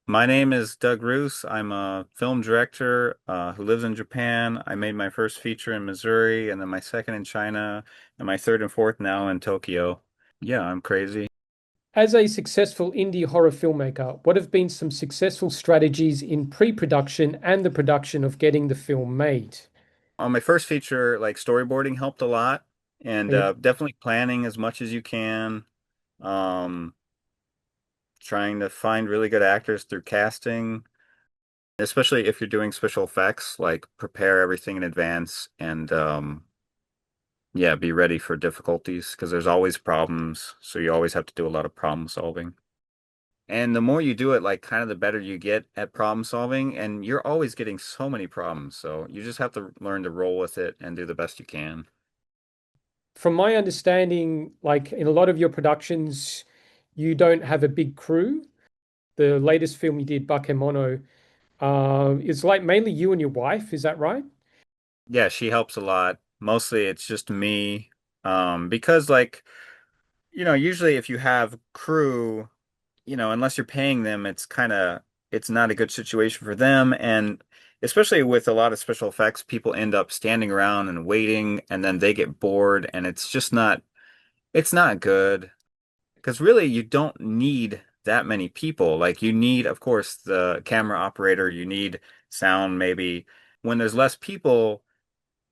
My name is Doug Roos. I'm a film director who lives in Japan. I made my first feature in Missouri, and then my second in China, and my third and fourth now in Tokyo. Yeah, I'm crazy. As a successful indie horror filmmaker, what have been some successful strategies in pre-production and the production of getting the film made? On my first feature, like storyboarding helped a lot, and Yep. definitely planning as much as you can. Um, Trying to find really good actors through casting, especially if you're doing special effects, like prepare everything in advance and yeah, be ready for difficulties because there's always problems. So you always have to do a lot of problem solving. And the more you do it, like kind of the better you get at problem solving. And you're always getting so many problems. So you just have to learn to roll with it and do the best you can. From my understanding, like in a lot of your productions, you don't have a big crew. The latest film you did, Bakemono, it's like mainly you and your wife. Is that right? Yeah, she helps a lot. Mostly it's just me. Because like, usually if you have crew, unless you're paying them, it's not a good situation for them. And especially with a lot of special effects, people end up standing around and waiting, and then they get bored, and it's not good. Because really, you don't need that many people. Like you need, of course, the camera operator, you need sound maybe. When there's less people,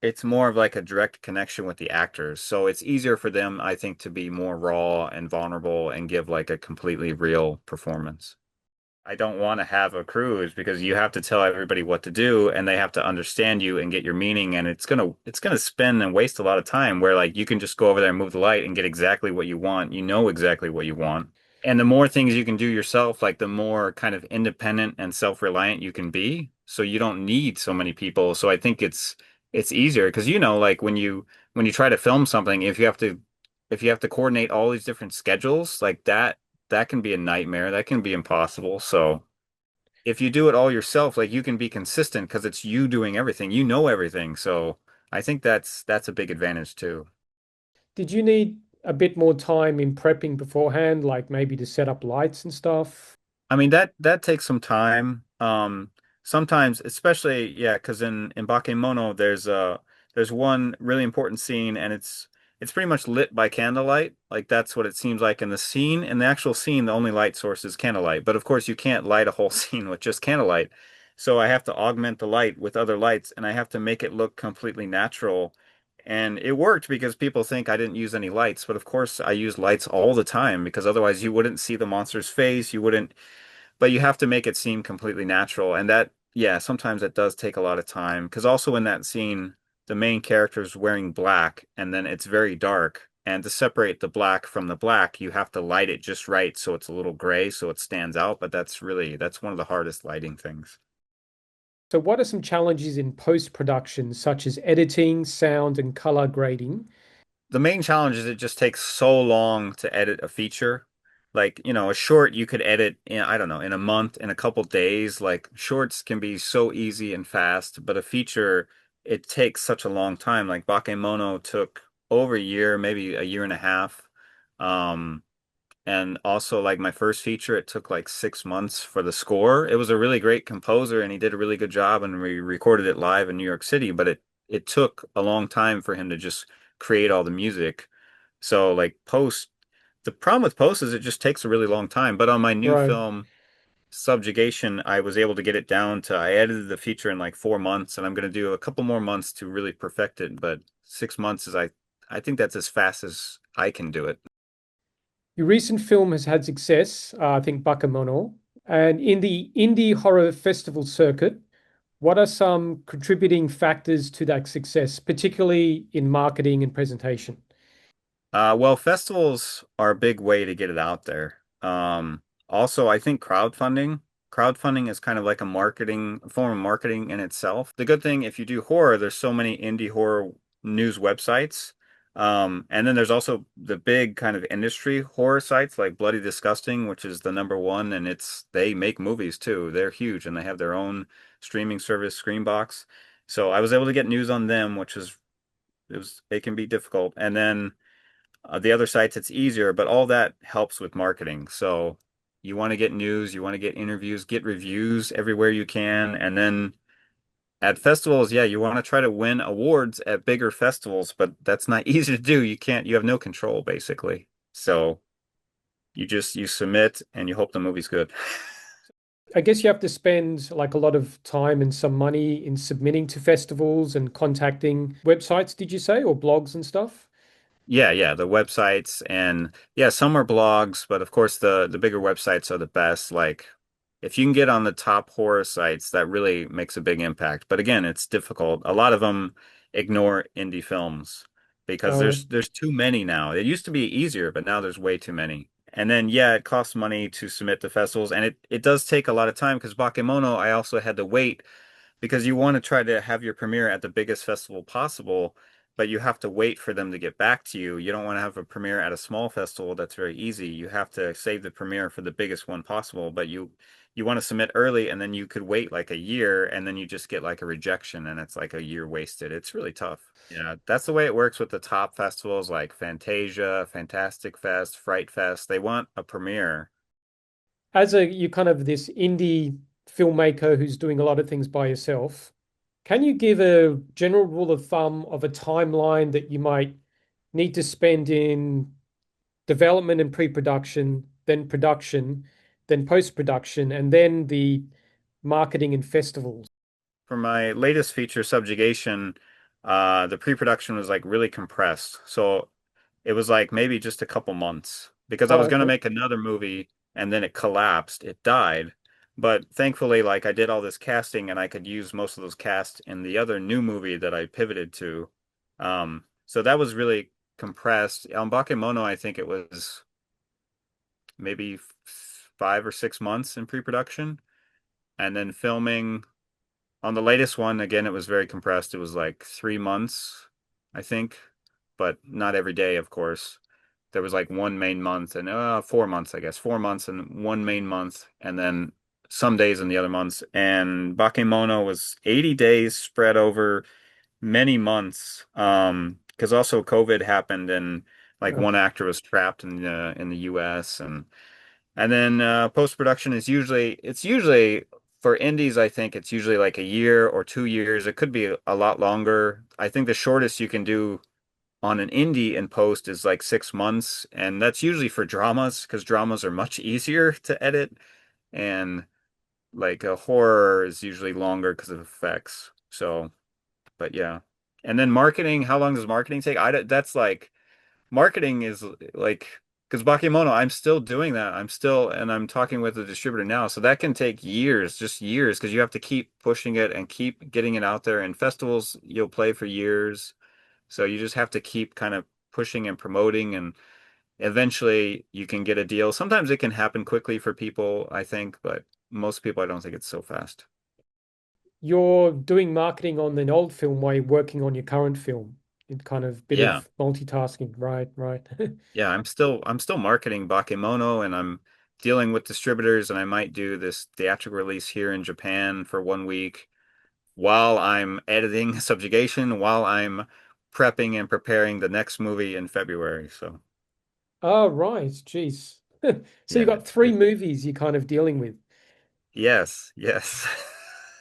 it's more of like a direct connection with the actors. So it's easier for them, I think, to be more raw and vulnerable and give like a completely real performance. I don't want to have a cruise because you have to tell everybody what to do and they have to understand you and get your meaning, and it's gonna spend and waste a lot of time where like you can just go over there and move the light and get exactly what you want. You know exactly what you want. And the more things you can do yourself, like the more kind of independent and self-reliant you can be. So you don't need so many people. So I think it's easier because like when you try to film something, if you have to coordinate all these different schedules like that can be a nightmare. That can be impossible. So if you do it all yourself, like you can be consistent because it's you doing everything. You know everything. So I think that's a big advantage too. Did you need a bit more time in prepping beforehand, like maybe to set up lights and stuff? I mean that takes some time. Sometimes, especially yeah, because in Bakemono there's one really important scene, and it's pretty much lit by candlelight. Like that's what it seems like in the scene. In the actual scene, the only light source is candlelight. But of course, you can't light a whole scene with just candlelight. So I have to augment the light with other lights, and I have to make it look completely natural. And it worked because people think I didn't use any lights, but of course I use lights all the time because otherwise you wouldn't see the monster's face, you wouldn't, but you have to make it seem completely natural. And that, yeah, sometimes it does take a lot of time. Because also in that scene, the main character is wearing black and then it's very dark. And to separate the black from the black, you have to light it just right so it's a little gray so it stands out. But that's one of the hardest lighting things. So, what are some challenges in post-production, such as editing, sound, and color grading? The main challenge is it just takes so long to edit a feature. Like, a short you could edit in, I don't know, in a month, in a couple days. Like shorts can be so easy and fast, but a feature, it takes such a long time. Like Bakemono took over a year, maybe a year and a half. Um, and also like my first feature, it took like 6 months for the score. It was a really great composer and he did a really good job and we recorded it live in New York City, but it took a long time for him to just create all the music. So like the problem with post is it just takes a really long time. But on my new Right. film, Subjugation, I was able to get it down to I edited the feature in like 4 months, and I'm going to do a couple more months to really perfect it. But 6 months is I think that's as fast as I can do it. Your recent film has had success, I think Bakemono. And in the indie horror festival circuit, what are some contributing factors to that success, particularly in marketing and presentation? Well, festivals are a big way to get it out there. Also, I think crowdfunding is kind of like a form of marketing in itself. The good thing, if you do horror, there's so many indie horror news websites. And then there's also the big kind of industry horror sites like Bloody Disgusting, which is the number one, and they make movies too. They're huge and they have their own streaming service, Screenbox. So I was able to get news on them, which is it can be difficult. And then the other sites, it's easier, but all that helps with marketing. So You want to get news, you want to get interviews, get reviews everywhere you can. And then at festivals, yeah, you want to try to win awards at bigger festivals, but that's not easy to do. You have no control basically. So you submit and you hope the movie's good. I guess you have to spend like a lot of time and some money in submitting to festivals and contacting websites, did you say, or blogs and stuff? Yeah, yeah, the websites and yeah, some are blogs, but of course the bigger websites are the best. Like if you can get on the top horror sites, that really makes a big impact. But again, it's difficult. A lot of them ignore indie films because Oh, there's too many now. It used to be easier, but now there's way too many. And then yeah, it costs money to submit to festivals, and it does take a lot of time because Bakemono, I also had to wait because you want to try to have your premiere at the biggest festival possible, but you have to wait for them to get back to you. You don't want to have a premiere at a small festival that's very easy. You have to save the premiere for the biggest one possible, but you want to submit early and then you could wait like a year and then you just get like a rejection and it's like a year wasted. It's really tough. Yeah, that's the way it works with the top festivals like Fantasia, Fantastic Fest, Fright Fest. They want a premiere. as a you kind of this indie filmmaker who's doing a lot of things by yourself, can you give a general rule of thumb of a timeline that you might need to spend in development and pre-production, then production, then post-production, and then the marketing and festivals? For my latest feature, Subjugation, the pre-production was like really compressed. So it was like maybe just a couple months because I Oh, was going to okay. make another movie and then it collapsed. It died. But thankfully, like I did all this casting and I could use most of those cast in the other new movie that I pivoted to. So that was really compressed. On Bakemono, I think it was maybe 5 or 6 months in pre-production and then filming. On the latest one, again, it was very compressed. It was like 3 months, I think, but not every day, of course. There was like one main month and 4 months, I guess, 4 months and one main month, and then some days in the other months. And Bakemono was 80 days spread over many months. Because also COVID happened and like Oh, one actor was trapped in the US and then post-production is usually for indies, I think it's usually like a year or 2 years. It could be a lot longer. I think the shortest you can do on an indie in post is like 6 months, and that's usually for dramas because dramas are much easier to edit, and like a horror is usually longer because of effects. So, but yeah. And then marketing, how long does marketing take? That's like marketing is like because Bakemono, I'm still doing that. And I'm talking with the distributor now. So that can take years, just years, because you have to keep pushing it and keep getting it out there. And festivals, you'll play for years. So you just have to keep kind of pushing and promoting, and eventually you can get a deal. Sometimes it can happen quickly for people, I think, but most people, I don't think it's so fast. you're doing marketing on an old film while you're working on your current film. It kind of bit Yeah. of multitasking. Right, right. Yeah, I'm still marketing Bakemono and I'm dealing with distributors and I might do this theatrical release here in Japan for 1 week while I'm editing Subjugation, while I'm prepping and preparing the next movie in February. So Oh, right. Jeez. So you yeah, got three movies you're kind of dealing with. yes, yes.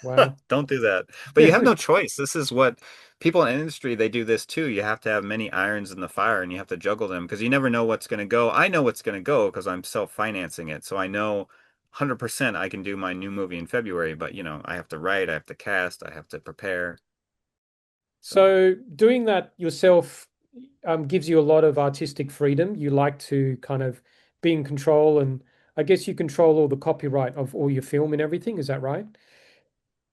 Wow. Don't do that. But you have no choice. This is what people in industry, they do this too. You have to have many irons in the fire and you have to juggle them because you never know what's going to go. I know what's going to go because I'm self-financing it. So I know 100% I can do my new movie in February, but I have to write, I have to cast, I have to prepare. So So doing that yourself gives you a lot of artistic freedom. You like to kind of be in control, and I guess you control all the copyright of all your film and everything. Is that right?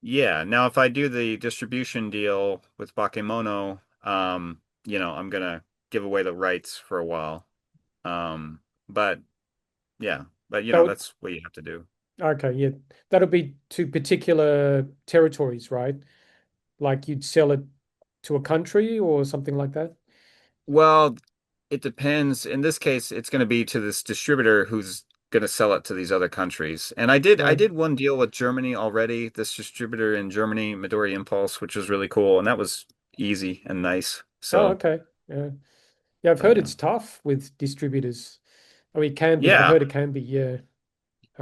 yeah, now if I do the distribution deal with Bakemono, I'm gonna give away the rights for a while. But yeah, but That would, that's what you have to do. okay, yeah. That'll be to particular territories, right? Like you'd sell it to a country or something like that. Well, it depends. In this case, it's going to be to this distributor who's going to sell it to these other countries. And I Right. did one deal with Germany already, this distributor in Germany, Midori Impulse, which was really cool, and that was easy and nice. Oh, So, okay. Yeah. Yeah, I've but heard yeah. it's tough with distributors. I mean, it can be. I've Yeah, heard it can be. Yeah.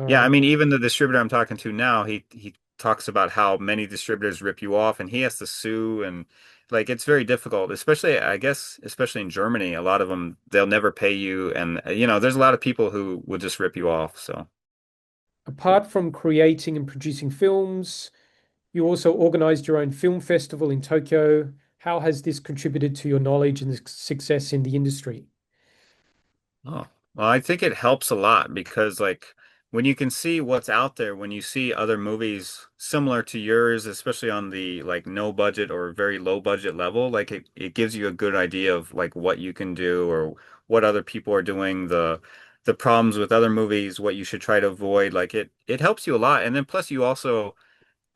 Yeah, I mean, Um, even the distributor I'm talking to now, he talks about how many distributors rip you off, and he has to sue, and like it's very difficult, especially I guess, especially in Germany. A lot of them they'll never pay you, and there's a lot of people who will just rip you off. So Apart from creating and producing films, you also organized your own film festival in Tokyo. How has this contributed to your knowledge and success in the industry? Oh, well, I think it helps a lot because like when you can see what's out there, when you see other movies similar to yours, especially on the like no budget or very low budget level, like it gives you a good idea of like what you can do or what other people are doing, the problems with other movies, what you should try to avoid. Like it helps you a lot. And then plus you also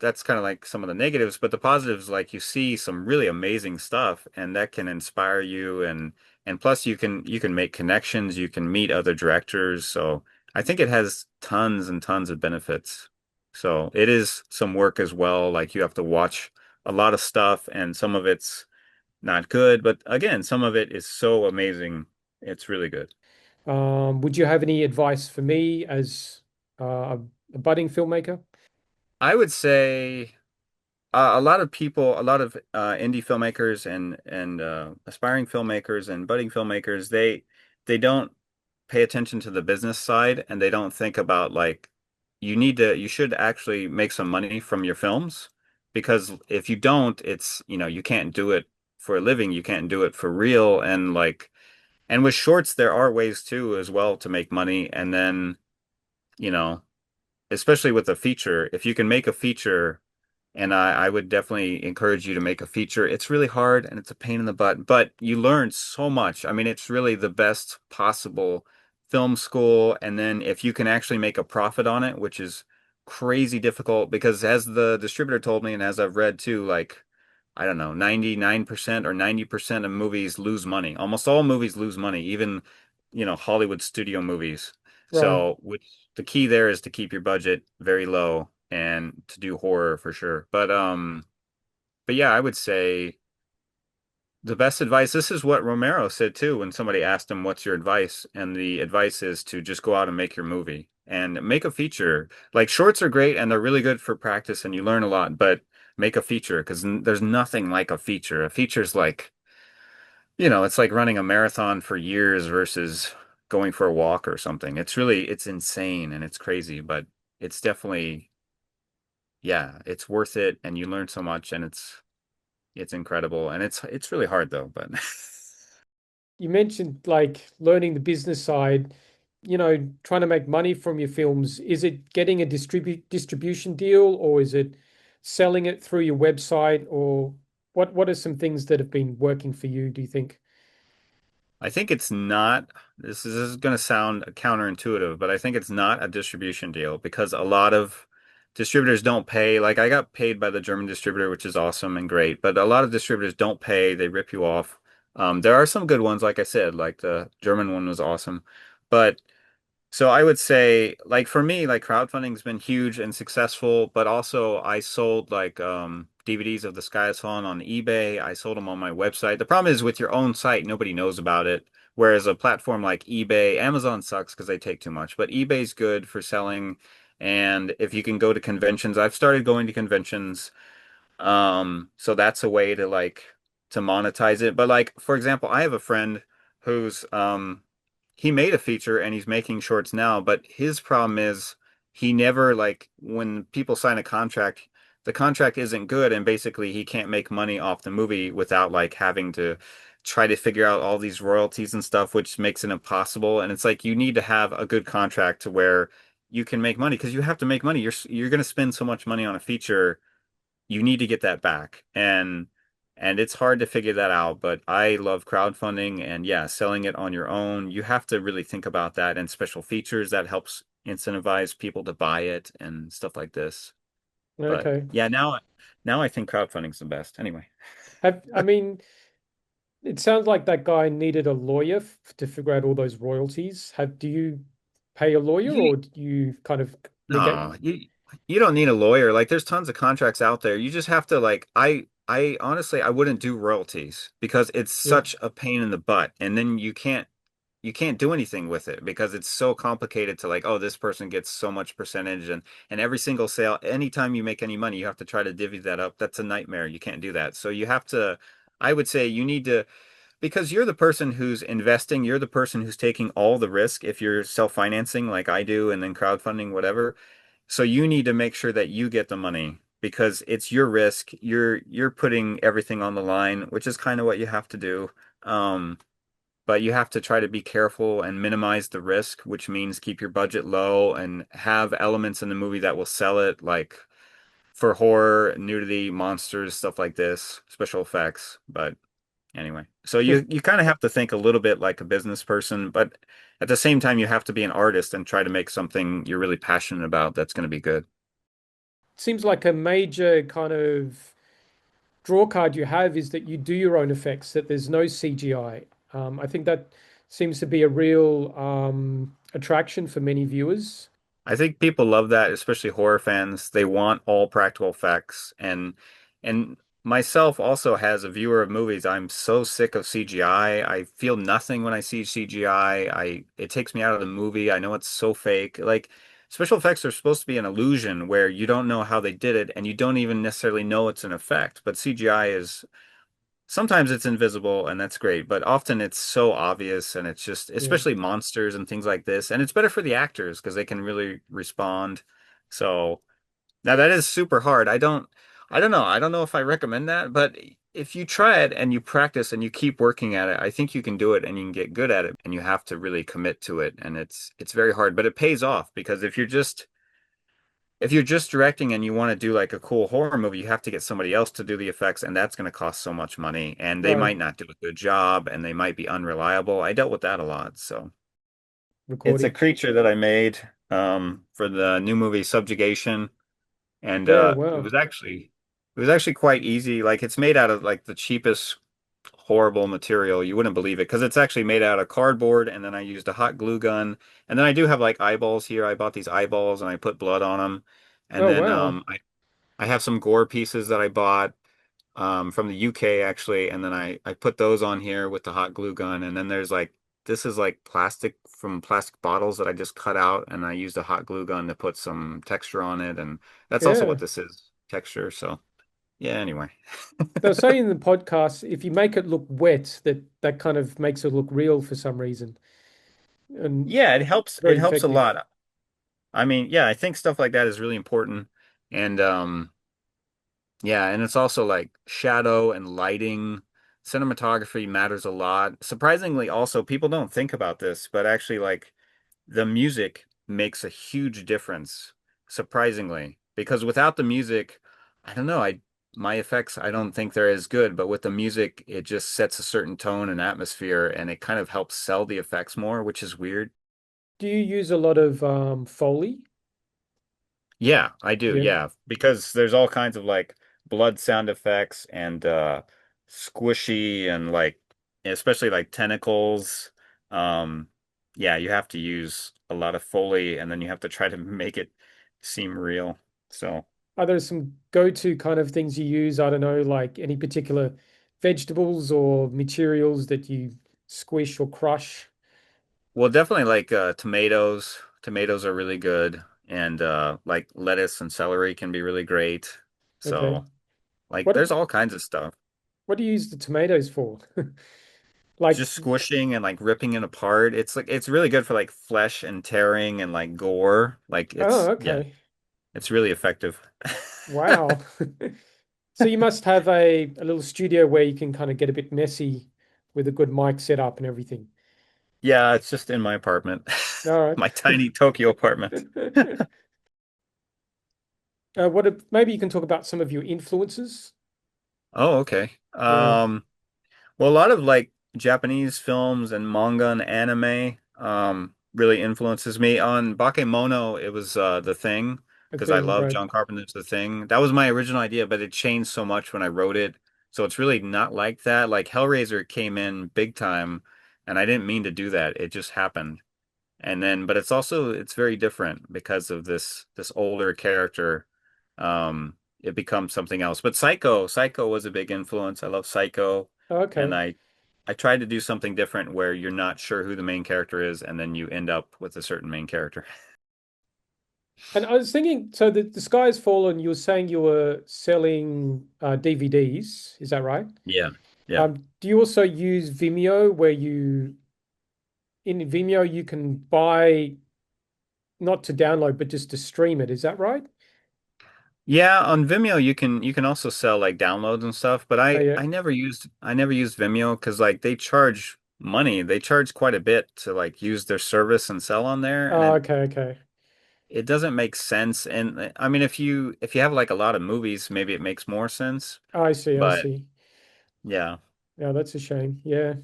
that's kind of like some of the negatives, but the positives, like you see some really amazing stuff and that can inspire you and plus you can make connections, you can meet other directors. So I think it has tons and tons of benefits. So it is some work as well. Like you have to watch a lot of stuff and some of it's not good, but again, some of it is so amazing. It's really good. Would you have any advice for me as a budding filmmaker? I would say a lot of people, a lot of indie filmmakers and aspiring filmmakers and budding filmmakers, they don't pay attention to the business side and they don't think about like you should actually make some money from your films because if you don't, you can't do it for a living, you can't do it for real and like and with shorts there are ways too as well to make money and then, you know, especially with a feature, if you can make a feature and I would definitely encourage you to make a feature. It's really hard and it's a pain in the butt, but you learn so much. I mean, it's really the best possible film school. And then if you can actually make a profit on it, which is crazy difficult because as the distributor told me and as I've read too, like, I don't know, 99% or 90% of movies lose money. Almost all movies lose money, even, Hollywood studio movies. Right. So, which the key there is to keep your budget very low and to do horror for sure. But yeah, I would say the best advice, this is what Romero said too when somebody asked him, "What's your advice?" And the advice is to just go out and make your movie and make a feature. Like shorts are great and they're really good for practice and you learn a lot, but make a feature because there's nothing like a feature. A feature's like, it's like running a marathon for years versus going for a walk or something. It's insane and it's crazy, but it's definitely yeah, it's worth it and you learn so much and it's incredible and it's really hard though, but You mentioned like learning the business side, trying to make money from your films. Is it getting a distribution deal or is it selling it through your website or what are some things that have been working for you, do you think? I think it's not this is going to sound counterintuitive, but I think it's not a distribution deal because a lot of distributors don't pay. Like I got paid by the German distributor, which is awesome and great, but a lot of distributors don't pay. They rip you off. There are some good ones, like I said, like the German one was awesome, but so I would say, like for me, like crowdfunding's been huge and successful, but also I sold like DVDs of The Sky Is Falling on eBay. I sold them on my website. The problem is with your own site, nobody knows about it. Whereas a platform like eBay, Amazon sucks because they take too much, but eBay's good for selling. And if you can go to conventions, I've started going to conventions. So that's a way to like to monetize it. But like, for example, I have a friend who's he made a feature and he's making shorts now, but his problem is he never like when people sign a contract, the contract isn't good and basically he can't make money off the movie without like having to try to figure out all these royalties and stuff, which makes it impossible. And it's like you need to have a good contract to where you can make money because you have to make money. You're going to spend so much money on a feature you need to get that back. And it's hard to figure that out, but I love crowdfunding and yeah, selling it on your own. You have to really think about that and special features that helps incentivize people to buy it and stuff like this. But Okay. yeah, now I think crowdfunding's the best. Anyway. I mean, it sounds like that guy needed a lawyer to figure out all those royalties. Do you pay a lawyer You or do you kind of negate? no, you don't need a lawyer. Like there's tons of contracts out there. You just have to like I honestly I wouldn't do royalties because it's Yeah. such a pain in the butt. And then you can't you can't do anything with it because it's so complicated to like, oh, this person gets so much percentage and every single sale, anytime you make any money, you have to try to divvy that up. That's a nightmare. You can't do that. So you have to, I would say you need to, because you're the person who's investing, you're the person who's taking all the risk if you're self-financing like I do and then crowdfunding, whatever. So you need to make sure that you get the money because it's your risk. You're putting everything on the line, which is kind of what you have to do. Um, but you have to try to be careful and minimize the risk, which means keep your budget low and have elements in the movie that will sell it, like for horror, nudity, monsters, stuff like this, special effects. But anyway, so you kind of have to think a little bit like a business person, but at the same time, you have to be an artist and try to make something you're really passionate about that's going to be good. Seems like a major kind of draw card you have is that you do your own effects, that there's no CGI. I think that seems to be a real attraction for many viewers. I think people love that, especially horror fans. They want all practical effects and myself also as a viewer of movies, I'm so sick of CGI. I feel nothing when I see CGI. It takes me out of the movie. I know it's so fake. Like special effects are supposed to be an illusion where you don't know how they did it and you don't even necessarily know it's an effect. But CGI is sometimes it's invisible and that's great, but often it's so obvious and it's just, Yeah, especially monsters and things like this. And it's better for the actors because they can really respond. So now that is super hard. I don't know. I don't know if I recommend that, but if you try it and you practice and you keep working at it, I think you can do it and you can get good at it and you have to really commit to it. And it's very hard, but it pays off because if you're just directing and you want to do like a cool horror movie, you have to get somebody else to do the effects, and that's going to cost so much money. And they right. might not do a good job, and they might be unreliable. I dealt with that a lot. So it's a Recording. creature that I made for the new movie Subjugation, and Yeah, it wow. was actually quite easy. Like it's made out of like the cheapest horrible material. You wouldn't believe it because it's actually made out of cardboard, and then I used a hot glue gun, and then I do have like eyeballs here. I bought these eyeballs and I put blood on them, and Oh, then wow. I have some gore pieces that I bought from the UK actually, and then I put those on here with the hot glue gun, and then there's like this is like plastic from plastic bottles that I just cut out, and I used a hot glue gun to put some texture on it, and that's also what Yeah. this is, texture. So yeah, anyway. They were saying in the podcast, if you make it look wet, that kind of makes it look real for some reason, and Yeah, it helps. It very helps a effective. lot. I mean, yeah, I think stuff like that is really important, and yeah, and it's also like shadow and lighting. Cinematography matters a lot. Surprisingly, also, people don't think about this, but actually, like the music makes a huge difference, surprisingly. Because without the music, I don't know, my effects, I don't think they're as good, but with the music, it just sets a certain tone and atmosphere, and it kind of helps sell the effects more, which is weird. Do you use a lot of Foley? Yeah, I do. Yeah. Yeah, because there's all kinds of like blood sound effects and squishy and like especially like tentacles. Um yeah, you have to use a lot of Foley and then you have to try to make it seem real. So, Are there some go-to kind of things you use? I don't know, like any particular vegetables or materials that you squish or crush? well, definitely like tomatoes. Tomatoes are really good and like lettuce and celery can be really great. Okay. So, like What there's all kinds of stuff. what do you use the tomatoes for? Like, Just squishing and like ripping it apart. It's like it's really good for like flesh and tearing and like gore. Like oh, yeah, okay. it's really effective. Wow. So you must have a little studio where you can kind of get a bit messy with a good mic setup and everything. Yeah, it's just in my apartment. All right. My tiny Tokyo apartment. Maybe you can talk about some of your influences. Oh, okay. Yeah. Well, a lot of like Japanese films and manga and anime really influences me. On Bakemono, it was The Thing A because I thing, love right. John Carpenter's The Thing. That was my original idea, but it changed so much when I wrote it. So it's really not like that. Like Hellraiser came in big time and I didn't mean to do that. It just happened. And then but it's very different because of this older character. It becomes something else. But Psycho was a big influence. I love Psycho and Okay. I tried to do something different where you're not sure who the main character is, and then you end up with a certain main character. And I was thinking, so the Sky has Fallen, you were saying you were selling DVDs, is that right? Yeah. Yeah. Do you also use Vimeo where in Vimeo you can buy not to download, but just to stream it, is that right? Yeah, on Vimeo you can also sell like downloads and stuff, but Oh yeah. I never used Vimeo because like they charge money. They charge quite a bit to like use their service and sell on there, and Oh, okay, okay. it doesn't make sense. And I mean if you have like a lot of movies, maybe it makes more sense. I see, I But see. yeah. Yeah, that's a shame. Yeah.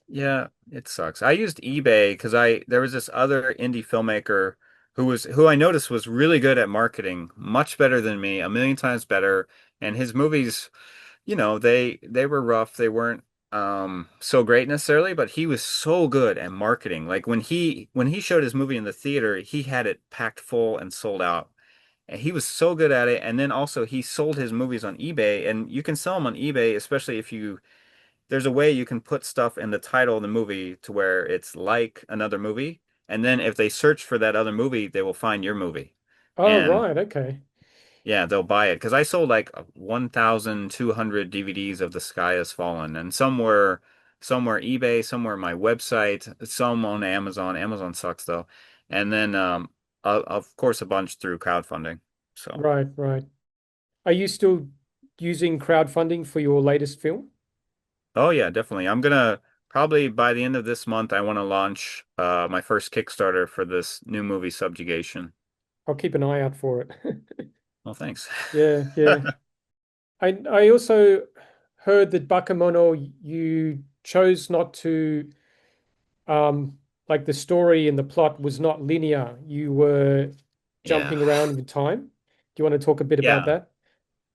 Yeah, it sucks. I used eBay because I there was this other indie filmmaker who I noticed was really good at marketing, much better than me, a million times better. And his movies, they were rough. They weren't so great necessarily, but he was so good at marketing. Like when he showed his movie in the theater, he had it packed full and sold out. And he was so good at it. And then also he sold his movies on eBay, and you can sell them on eBay, especially if you there's a way you can put stuff in the title of the movie to where it's like another movie. And then if they search for that other movie, they will find your movie. Oh, And right, okay. yeah, they'll buy it. Because I sold like 1,200 DVDs of The Sky Has Fallen. And some were eBay, some were my website, some on Amazon. Amazon sucks though. And then of course a bunch through crowdfunding. So Right, right. Are you still using crowdfunding for your latest film? oh yeah, definitely. I'm gonna probably by the end of this month I want to launch my first Kickstarter for this new movie Subjugation. I'll keep an eye out for it. Well, thanks. Yeah, yeah. I also heard that Bakemono, you chose not to like the story and the plot was not linear. You were Yeah. jumping around in time. Do you want to talk a bit about Yeah. that?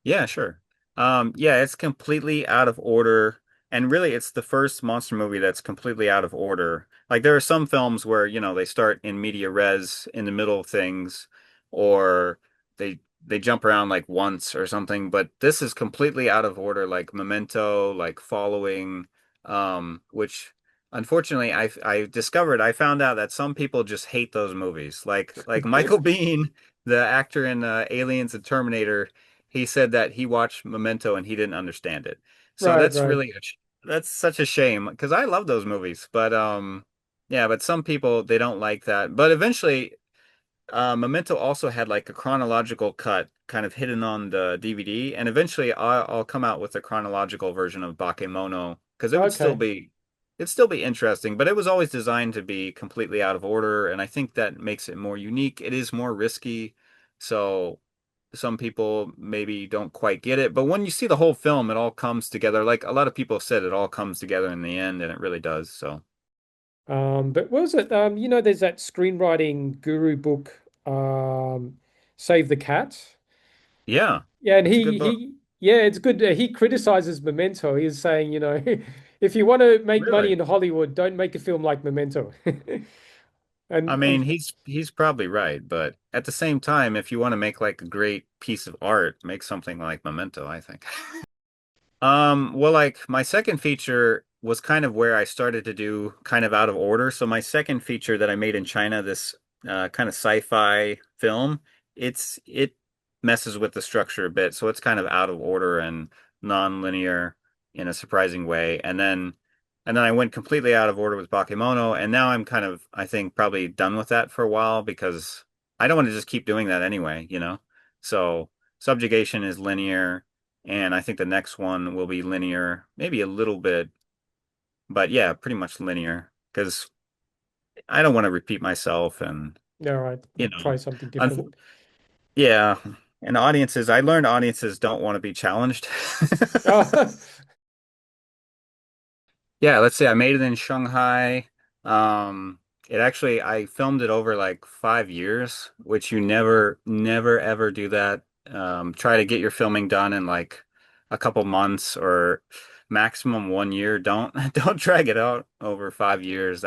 Yeah, sure. Yeah, it's completely out of order. And really, it's the first monster movie that's completely out of order. Like there are some films where, they start in media res in the middle of things, or they jump around like once or something, but this is completely out of order, like Memento, like Following, which unfortunately I found out that some people just hate those movies. Like Michael Biehn, the actor in Aliens and Terminator. He said that he watched Memento and he didn't understand it. So Right, right. that's such a shame because I love those movies. But yeah, but some people they don't like that. But eventually Memento also had like a chronological cut kind of hidden on the DVD, and eventually I'll come out with a chronological version of Bakemono because Okay. it'd still be interesting, but it was always designed to be completely out of order, and I think that makes it more unique. It is more risky, so some people maybe don't quite get it, but when you see the whole film, it all comes together. Like a lot of people have said, it all comes together in the end, and it really does. So But what was it? There's that screenwriting guru book, Save the Cat. yeah, Yeah, and it's a good book. yeah, it's good. He criticizes Memento. He's saying, if you want to make money Really? in Hollywood, don't make a film like Memento. I And mean, he's probably right, but at the same time, if you want to make like a great piece of art, make something like Memento, I think. Well, like my second feature was kind of where I started to do kind of out of order. So my second feature that I made in China, this kind of sci-fi film, it messes with the structure a bit, so it's kind of out of order and non-linear in a surprising way. And then I went completely out of order with Bakemono, and now I'm kind of, I think, probably done with that for a while because I don't want to just keep doing that anyway. So Subjugation is linear. And I think the next one will be linear, maybe a little bit, but yeah, pretty much linear because I don't want to repeat myself and all right, you know, try something unf different. yeah. And I learned audiences don't want to be challenged. Oh, Yeah, let's say I made it in Shanghai. I filmed it over like 5 years, which you never, ever do that. Try to get your filming done in like a couple months or maximum 1 year. Don't don't drag it out over 5 years. is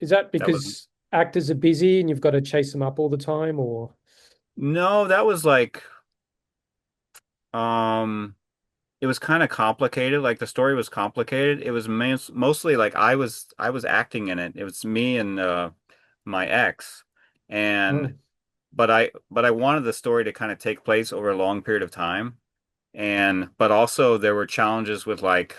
that That was because actors are busy and you've got to chase them up all the time, or no, that was like um it was kind of complicated. Like the story was complicated. It was mostly like I was acting in it. It was me and my ex, and Oh, but I wanted the story to kind of take place over a long period of time, and but also there were challenges with like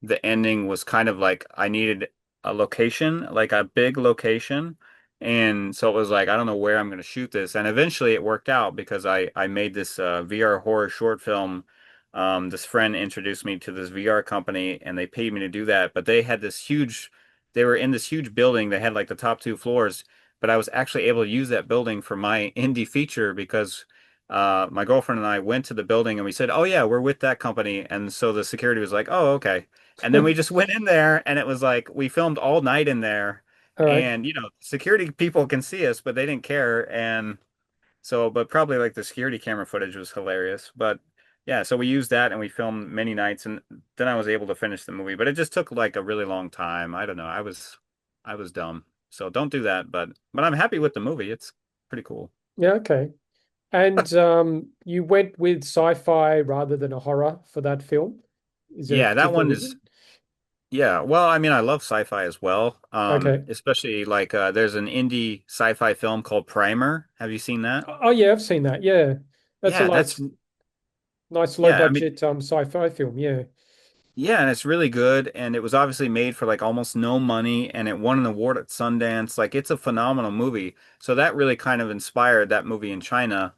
the ending was kind of like I needed a location, like a big location. And so it was like, I don't know where I'm going to shoot this. And eventually it worked out because I made this VR horror short film. This friend introduced me to this VR company and they paid me to do that. But they were in this huge building. They had like the top two floors, but I was actually able to use that building for my indie feature because my girlfriend and I went to the building and we said, "Oh yeah, we're with that company." And so the security was like, "Oh, okay." And then we just went in there and it was like we filmed all night in there. all right. And security people can see us, but they didn't care. And so, but probably like the security camera footage was hilarious. But yeah, so we used that and we filmed many nights and then I was able to finish the movie. But it just took like a really long time. I don't know. I was dumb. So don't do that, but I'm happy with the movie. It's pretty cool. Yeah, okay. And you went with sci-fi rather than a horror for that film. Is there a Yeah, that particular one is reason? Yeah, well, I mean, I love sci-fi as well. Okay. Especially like there's an indie sci-fi film called Primer. Have you seen that? Oh yeah, I've seen that. Yeah. That's a Yeah, that's nice low yeah, I mean, budget sci-fi film. Yeah. yeah, and it's really good and it was obviously made for like almost no money and it won an award at Sundance. Like it's a phenomenal movie. So that really kind of inspired that movie in China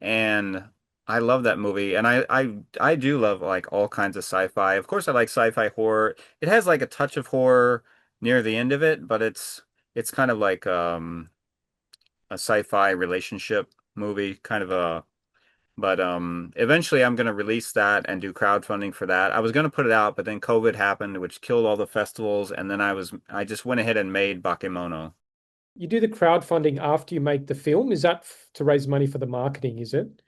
and I love that movie and I do love like all kinds of sci-fi. Of course I like sci-fi horror. It has like a touch of horror near the end of it, but it's kind of like a sci-fi relationship movie, kind of a but eventually I'm gonna release that and do crowdfunding for that. I was gonna put it out, but then COVID happened, which killed all the festivals, and then I just went ahead and made Bakemono. You do the crowdfunding after you make the film. Is that to raise money for the marketing, is it?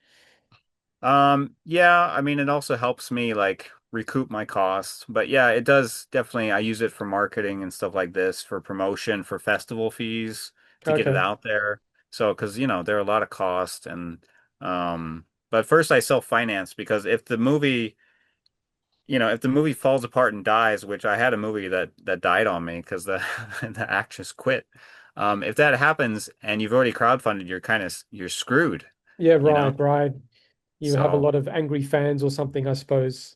Yeah, I mean it also helps me like recoup my costs. But yeah, it does definitely I use it for marketing and stuff like this, for promotion, for festival fees to get it Okay. out there. So, because there are a lot of costs and but first I self-finance because if the movie falls apart and dies, which I had a movie that died on me because the the actress quit. If that happens and you've already crowdfunded, you're screwed, Yeah, you know? right, right. You have a So lot of angry fans or something, I suppose.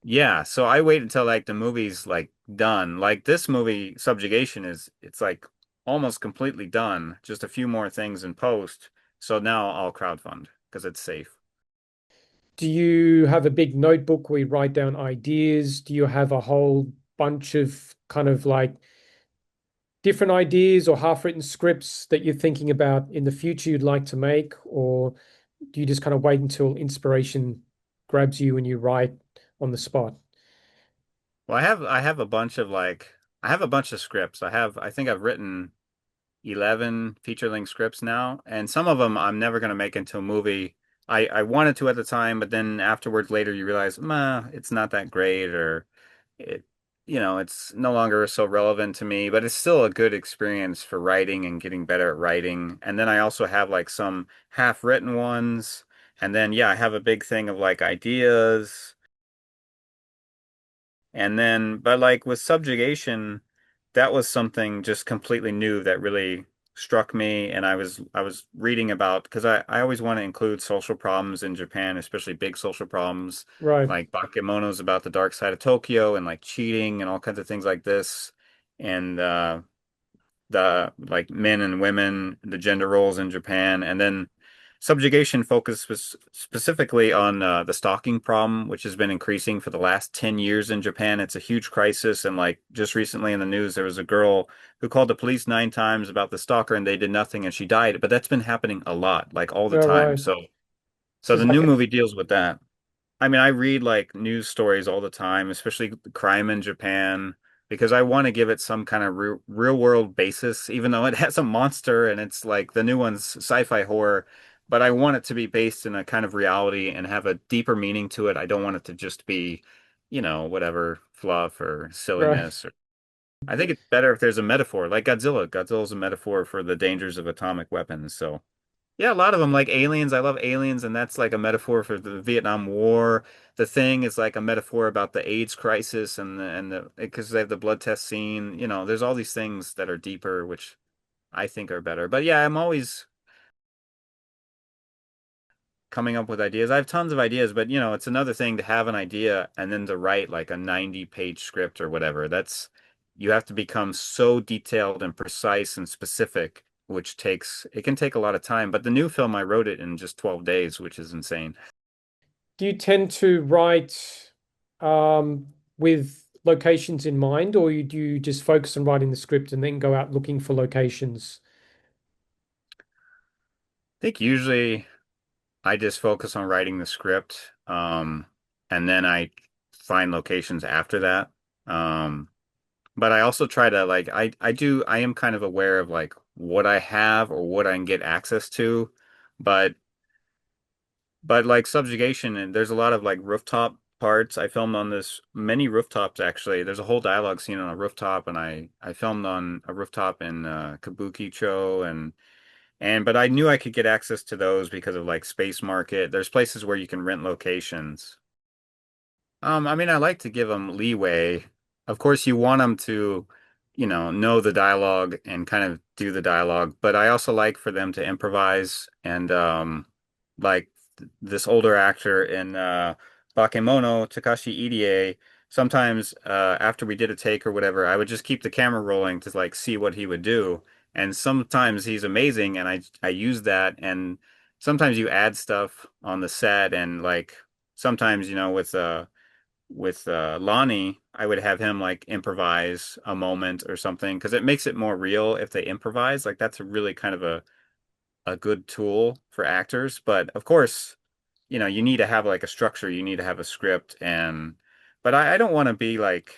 yeah, so I wait until like the movie's like done. Like this movie, Subjugation it's like almost completely done. Just a few more things in post. So now I'll crowdfund because it's safe. Do you have a big notebook where you write down ideas? Do you have a whole bunch of kind of like different ideas or half-written scripts that you're thinking about in the future you'd like to make? Or do you just kind of wait until inspiration grabs you and you write on the spot? Well, I have a bunch of like I have a bunch of scripts. I think I've written 11 feature-length scripts now, and some of them I'm never going to make into a movie. I wanted to at the time, but then afterwards later you realize, it's not that great or it it's no longer so relevant to me, but it's still a good experience for writing and getting better at writing. And then I also have like some half-written ones, and then yeah, I have a big thing of like ideas. And then, but like with subjugation, that was something just completely new that really struck me. And I was reading about because I always want to include social problems in Japan, especially big social problems Right. like Bakemono's about the dark side of Tokyo and like cheating and all kinds of things like this. And the like men and women, the gender roles in Japan, and then subjugation focused specifically on the stalking problem, which has been increasing for the last 10 years in Japan. It's a huge crisis, and like just recently in the news, there was a girl who called the police 9 times about the stalker, and they did nothing, and she died. But that's been happening a lot, like all the All time. right. So So it's the like new a movie deals with that. I mean, I read like news stories all the time, especially crime in Japan, because I want to give it some kind of real world basis, even though it has a monster and it's like the new one's sci-fi horror. But I want it to be based in a kind of reality and have a deeper meaning to it. I don't want it to just be, whatever fluff or right. silliness. I think it's better if there's a metaphor, like Godzilla. Godzilla's a metaphor for the dangers of atomic weapons. So. Yeah, a lot of them like Aliens. I love Aliens, and that's like a metaphor for the Vietnam War. The Thing is like a metaphor about the AIDS crisis and the because they have the blood test scene. You know, there's all these things that are deeper, which I think are better. But yeah, I'm always coming up with ideas. I have tons of ideas, but you know, it's another thing to have an idea and then to write like a 90-page script or whatever. That's you have to become so detailed and precise and specific, which takes it can take a lot of time. But the new film, I wrote it in just 12 days, which is insane. Do you tend to write with locations in mind, or do you just focus on writing the script and then go out looking for locations? I think usually I just focus on writing the script, and then I find locations after that. Um, But I also try to like I am kind of aware of like what I have or what I can get access to. But like subjugation and there's a lot of like rooftop parts. I filmed on this many rooftops actually. There's a whole dialogue scene on a rooftop and I filmed on a rooftop in Kabukicho and but I knew I could get access to those because of like Space Market. There's places where you can rent locations. I mean, I like to give them leeway. Of course, you want them to, know the dialogue and kind of do the dialogue, but I also like for them to improvise and like this older actor in Bakemono, Takashi Irie, sometimes after we did a take or whatever, I would just keep the camera rolling to like see what he would do. And sometimes he's amazing and I use that and sometimes you add stuff on the set and like sometimes, with Lonnie, I would have him like improvise a moment or something because it makes it more real if they improvise. Like that's a really kind of a good tool for actors. But of course, you need to have like a structure, you need to have a script and but I don't want to be like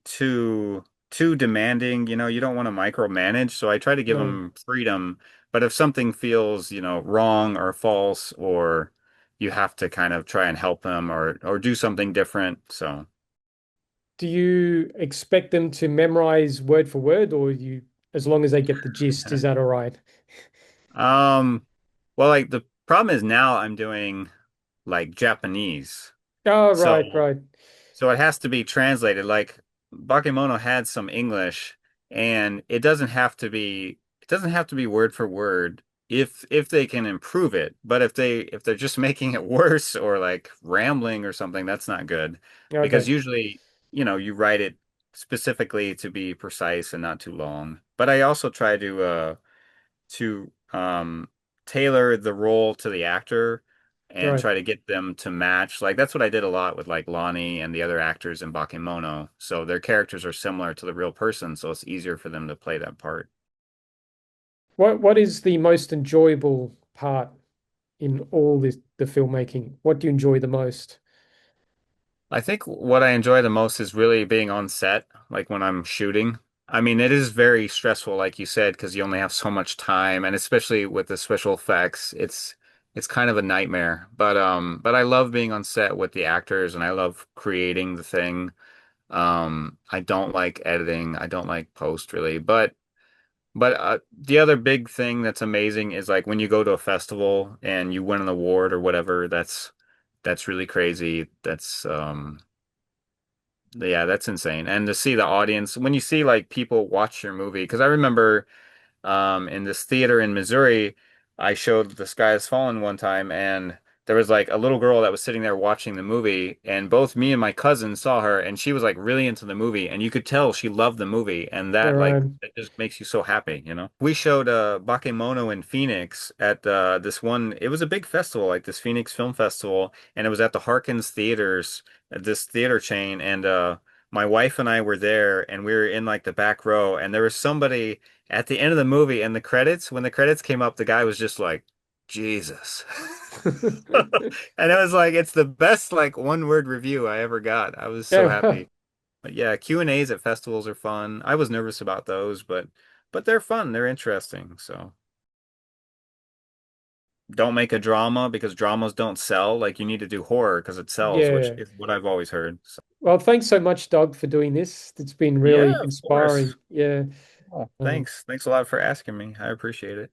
too demanding, you don't want to micromanage. So I try to give No. them freedom. But if something feels, wrong or false or you have to kind of try and help them or do something different. So Do you expect them to memorize word for word, or as long as they get the gist, is that all right? um well like the problem is now I'm doing like Japanese. Oh, So right, right, So it has to be translated. Like Bakemono had some English, and it doesn't have to be word for word if they can improve it. But if they're just making it worse or like rambling or something, that's not good. Because okay, usually, you write it specifically to be precise and not too long. But I also try to tailor the role to the actor and right. try to get them to match. Like that's what I did a lot with like Lonnie and the other actors in Bakemono. So their characters are similar to the real person, so it's easier for them to play that part. What is the most enjoyable part in all the filmmaking? What do you enjoy the most? I think what I enjoy the most is really being on set, like when I'm shooting. I mean, it is very stressful, like you said, because you only have so much time, and especially with the special effects, it's kind of a nightmare. But I love being on set with the actors, and I love creating the thing. I don't like editing. I don't like post really, but the other big thing that's amazing is like when you go to a festival and you win an award or whatever. That's really crazy. Yeah, that's insane. And to see the audience, when you see like people watch your movie, because I remember in this theater in Missouri, I showed The Sky Has Fallen one time, and there was like a little girl that was sitting there watching the movie, and both me and my cousin saw her, and she was like really into the movie, and you could tell she loved the movie, and All that like right, it just makes you so happy. We showed Bakemono in Phoenix at this one. It was a big festival, like this Phoenix Film Festival, and it was at the Harkins Theaters, this theater chain, and my wife and I were there, and we were in like the back row, and there was somebody at the end of the movie and the credits, when the credits came up, the guy was just like, Jesus. And it was like, it's the best like one word review I ever got. I was so yeah. happy. But yeah, Q&As at festivals are fun. I was nervous about those, but they're fun. They're interesting. So don't make a drama because dramas don't sell. Like you need to do horror because it sells, which Yeah. is what I've always heard. So, Well, thanks so much, Doug, for doing this. It's been yeah, really of inspiring. course. Yeah. Oh, Um, thanks. Thanks a lot for asking me. I appreciate it.